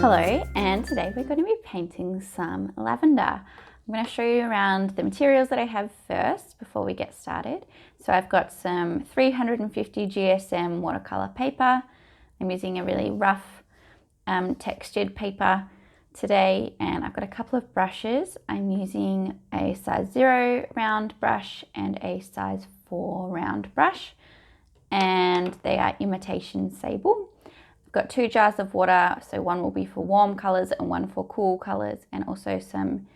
Hello, and today we're going to be painting some lavender. I'm going to show you around the materials that I have first before we get started. So I've got some 350 GSM watercolor paper. I'm using a really rough textured paper today, and I've got a couple of brushes. I'm using a size 0 round brush and a size 4 round brush, and they are imitation sable. Got 2 jars of water, so one will be for warm colors and one for cool colors, and also some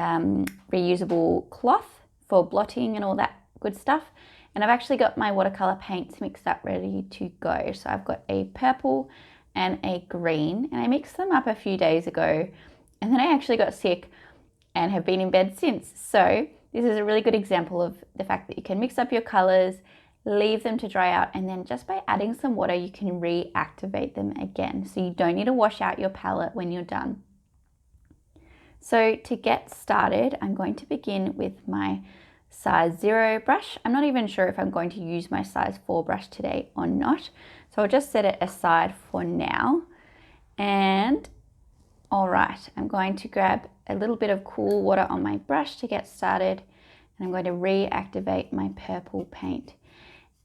reusable cloth for blotting and all that good stuff. And I've actually got my watercolor paints mixed up ready to go. So I've got a purple and a green, and I mixed them up a few days ago, and then I actually got sick and have been in bed since. So this is a really good example of the fact that you can mix up your colors, leave them to dry out, and then just by adding some water you can reactivate them again, so you don't need to wash out your palette when you're done. So to get started, I'm going to begin with my size 0 brush. I'm not even sure if I'm going to use my size 4 brush today or not, so I'll just set it aside for now. And all right, I'm going to grab a little bit of cool water on my brush to get started, and I'm going to reactivate my purple paint.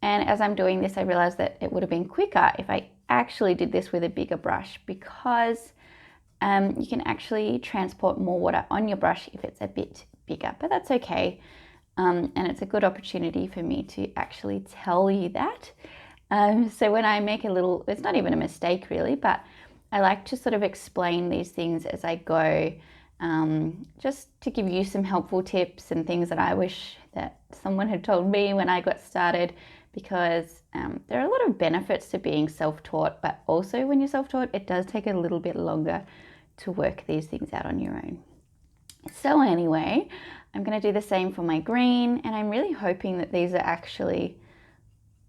And as I'm doing this, I realized that it would have been quicker if I actually did this with a bigger brush, because you can actually transport more water on your brush if it's a bit bigger, but that's okay. And it's a good opportunity for me to actually tell you that. So when I make a little, it's not even a mistake really, but I like to sort of explain these things as I go, just to give you some helpful tips and things that I wish that someone had told me when I got started, because there are a lot of benefits to being self-taught, but also when you're self-taught, it does take a little bit longer to work these things out on your own. So anyway, I'm going to do the same for my green, and I'm really hoping that these are actually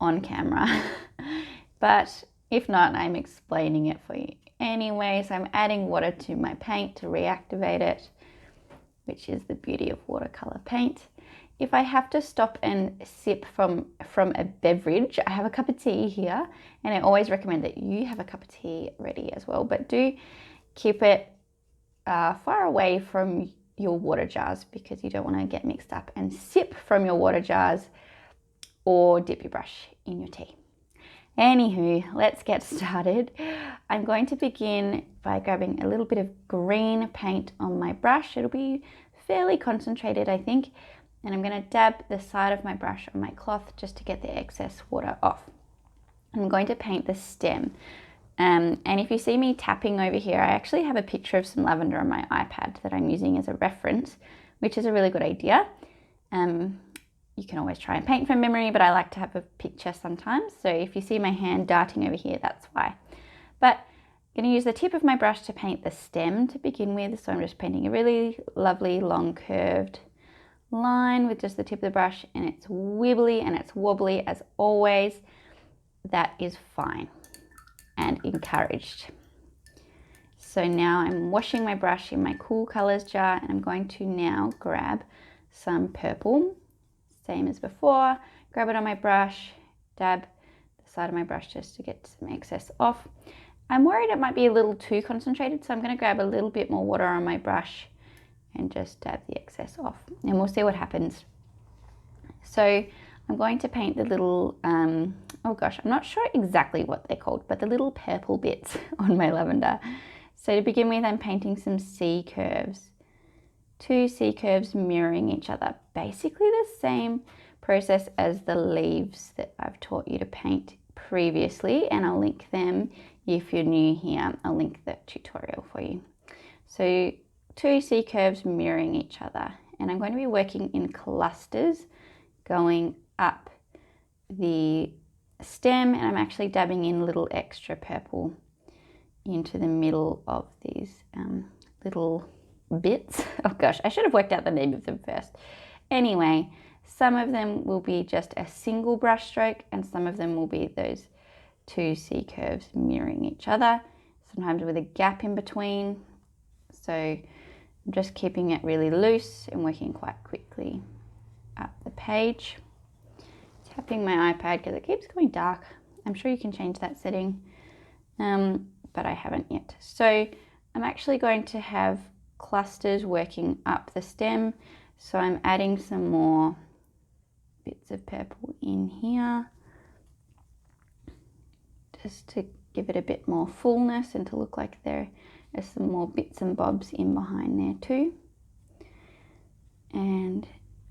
on camera, but if not, I'm explaining it for you anyway. So I'm adding water to my paint to reactivate it, which is the beauty of watercolor paint. If I have to stop and sip from a beverage, I have a cup of tea here, and I always recommend that you have a cup of tea ready as well, but do keep it far away from your water jars, because you don't want to get mixed up and sip from your water jars or dip your brush in your tea. Anywho, let's get started. I'm going to begin by grabbing a little bit of green paint on my brush. It'll be fairly concentrated, I think. And I'm going to dab the side of my brush on my cloth just to get the excess water off. I'm going to paint the stem. And if you see me tapping over here, I actually have a picture of some lavender on my iPad that I'm using as a reference, which is a really good idea. You can always try and paint from memory, but I like to have a picture sometimes. So if you see my hand darting over here, that's why. But I'm going to use the tip of my brush to paint the stem to begin with. So I'm just painting a really lovely long curved line with just the tip of the brush, and it's wibbly and it's wobbly as always. That is fine and encouraged. So now I'm washing my brush in my cool colors jar, and I'm going to now grab some purple, same as before, grab it on my brush, dab the side of my brush just to get some excess off. I'm worried it might be a little too concentrated, so I'm going to grab a little bit more water on my brush and just dab the excess off, and we'll see what happens. So I'm going to paint the little, oh gosh, I'm not sure exactly what they're called, but the little purple bits on my lavender. So to begin with, I'm painting some C curves, 2 C curves mirroring each other, basically the same process as the leaves that I've taught you to paint previously, and I'll link them if you're new here. I'll link that tutorial for you. So 2 C curves mirroring each other, and I'm going to be working in clusters going up the stem, and I'm actually dabbing in a little extra purple into the middle of these little bits. Oh gosh, I should have worked out the name of them first. Anyway, some of them will be just a single brush stroke, and some of them will be those 2 C curves mirroring each other, sometimes with a gap in between. So I'm just keeping it really loose and working quite quickly up the page. Tapping my iPad because it keeps going dark. I'm sure you can change that setting, but I haven't yet. So I'm actually going to have clusters working up the stem, so I'm adding some more bits of purple in here just to give it a bit more fullness and to look like there are some more bits and bobs in behind there too. And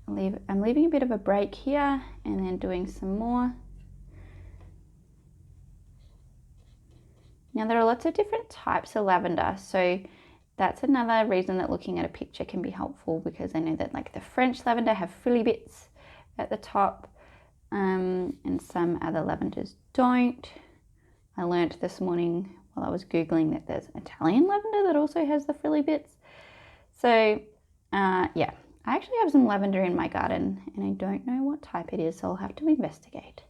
I'm leaving a bit of a break here and then doing some more. Now there are lots of different types of lavender, so that's another reason that looking at a picture can be helpful, because I know that like the French lavender have frilly bits at the top, and some other lavenders don't. I learnt this morning while I was Googling that there's Italian lavender that also has the frilly bits. So yeah, I actually have some lavender in my garden and I don't know what type it is, so I'll have to investigate.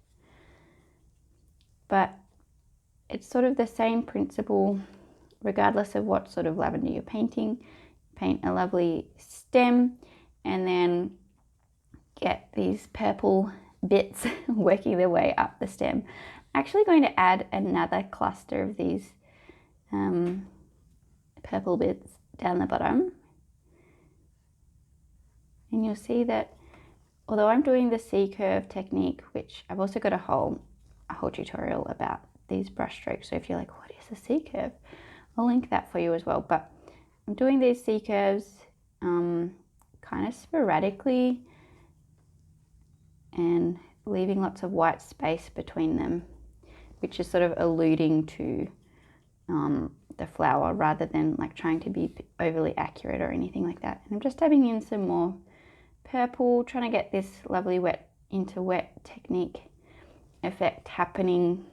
But it's sort of the same principle regardless of what sort of lavender you're painting. Paint a lovely stem and then get these purple bits working their way up the stem. I'm actually going to add another cluster of these purple bits down the bottom. And you'll see that although I'm doing the C-curve technique, which I've also got a whole tutorial about these brush strokes, so if you're like, what is a C-curve? I'll link that for you as well. But I'm doing these C-curves kind of sporadically and leaving lots of white space between them, which is sort of alluding to the flower rather than like trying to be overly accurate or anything like that. And I'm just dabbing in some more purple, trying to get this lovely wet into wet technique effect happening.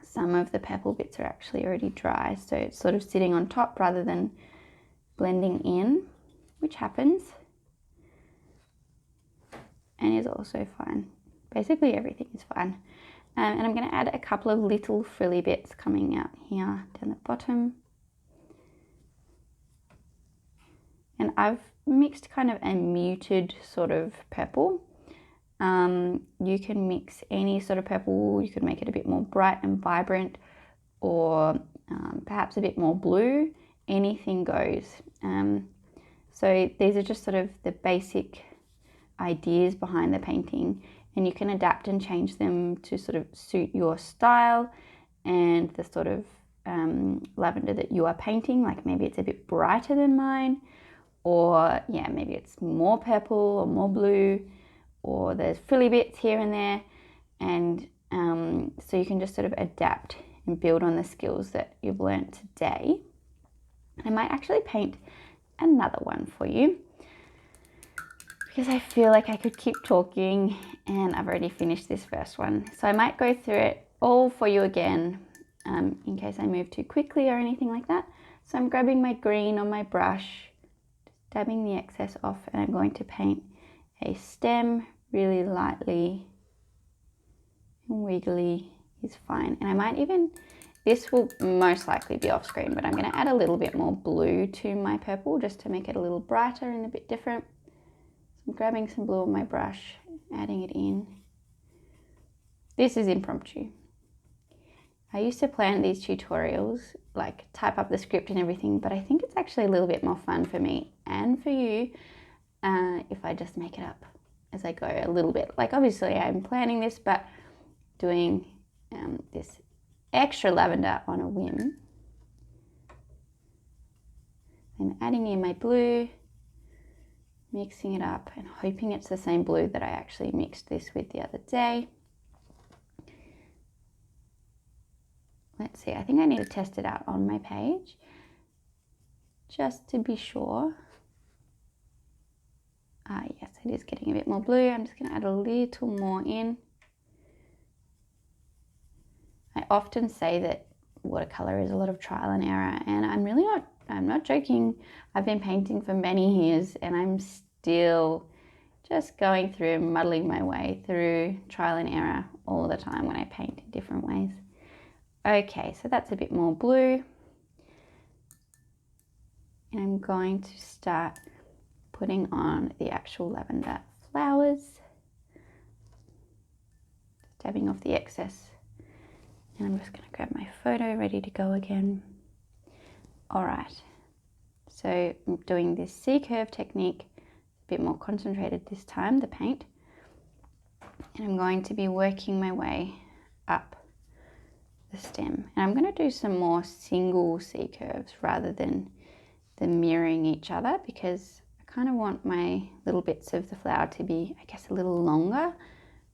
Some of the purple bits are actually already dry, so it's sort of sitting on top rather than blending in, which happens and is also fine. Basically everything is fine. And I'm going to add a couple of little frilly bits coming out here down the bottom. And I've mixed kind of a muted sort of purple. You can mix any sort of purple. You could make it a bit more bright and vibrant, or perhaps a bit more blue. Anything goes. So these are just sort of the basic ideas behind the painting, and you can adapt and change them to sort of suit your style and the sort of lavender that you are painting. Like maybe it's a bit brighter than mine, or yeah, maybe it's more purple or more blue, or there's frilly bits here and there. And so you can just sort of adapt and build on the skills that you've learned today. I might actually paint another one for you, because I feel like I could keep talking and I've already finished this first one. So I might go through it all for you again in case I move too quickly or anything like that. So I'm grabbing my green on my brush, just dabbing the excess off, and I'm going to paint a stem really lightly and wiggly is fine. And I might even, this will most likely be off screen, but I'm going to add a little bit more blue to my purple just to make it a little brighter and a bit different. I'm grabbing some blue on my brush, adding it in. This is impromptu. I used to plan these tutorials, like type up the script and everything, but I think it's actually a little bit more fun for me and for you if I just make it up as I go a little bit. Like obviously I'm planning this, but doing this extra lavender on a whim. I'm adding in my blue, mixing it up and hoping it's the same blue that I actually mixed this with the other day. Let's see, I think I need to test it out on my page just to be sure. Yes, it is getting a bit more blue. I'm just going to add a little more in. I often say that watercolor is a lot of trial and error, and I'm not joking. I've been painting for many years and I'm still just going through, muddling my way through trial and error all the time when I paint in different ways. Okay, so that's a bit more blue. And I'm going to start putting on the actual lavender flowers. Dabbing off the excess. And I'm just going to grab my photo ready to go again. All right, so I'm doing this C-curve technique, a bit more concentrated this time, the paint. And I'm going to be working my way up the stem. And I'm going to do some more single C-curves rather than mirroring each other, because I kind of want my little bits of the flower to be, I guess, a little longer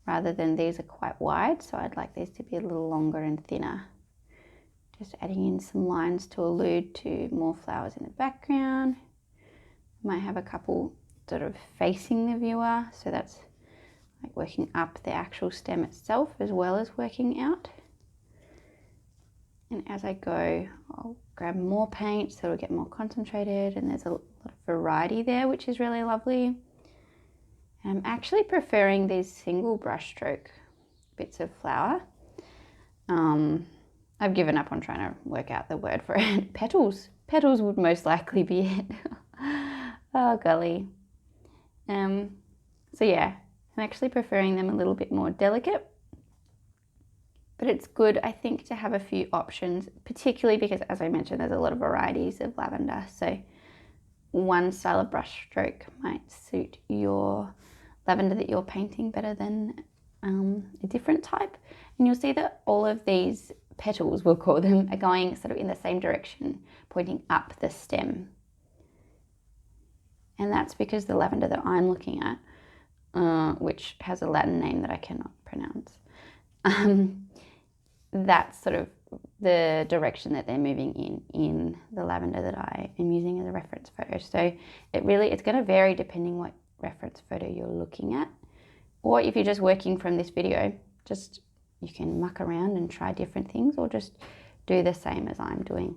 rather than these are quite wide. So I'd like these to be a little longer and thinner. Just adding in some lines to allude to more flowers in the background. Might have a couple sort of facing the viewer, so that's like working up the actual stem itself as well as working out. And as I go, I'll grab more paint so it'll get more concentrated, and there's a lot of variety there, which is really lovely. And I'm actually preferring these single brush stroke bits of flower. I've given up on trying to work out the word for it. Petals. Petals would most likely be it. Oh, golly. So yeah, I'm actually preferring them a little bit more delicate. But it's good, I think, to have a few options, particularly because, as I mentioned, there's a lot of varieties of lavender. So one style of brush stroke might suit your lavender that you're painting better than a different type. And you'll see that all of these petals, we'll call them, are going sort of in the same direction, pointing up the stem. And that's because the lavender that I'm looking at, which has a Latin name that I cannot pronounce, that's sort of the direction that they're moving in the lavender that I am using as a reference photo. So it's going to vary depending what reference photo you're looking at. Or if you're just working from this video, you can muck around and try different things, or just do the same as I'm doing.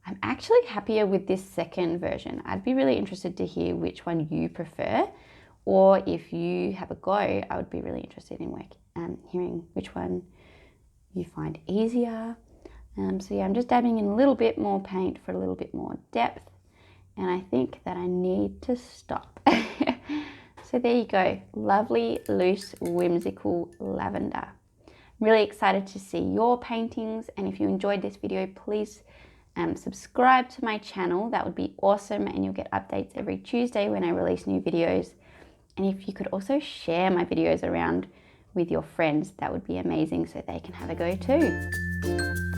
I'm actually happier with this second version. I'd be really interested to hear which one you prefer, or if you have a go, I would be really interested in hearing which one you find easier. So yeah, I'm just dabbing in a little bit more paint for a little bit more depth, and I think that I need to stop. So there you go, lovely, loose, whimsical lavender. I'm really excited to see your paintings, and if you enjoyed this video, please subscribe to my channel. That would be awesome, and you'll get updates every Tuesday when I release new videos. And if you could also share my videos around with your friends, that would be amazing, so they can have a go too.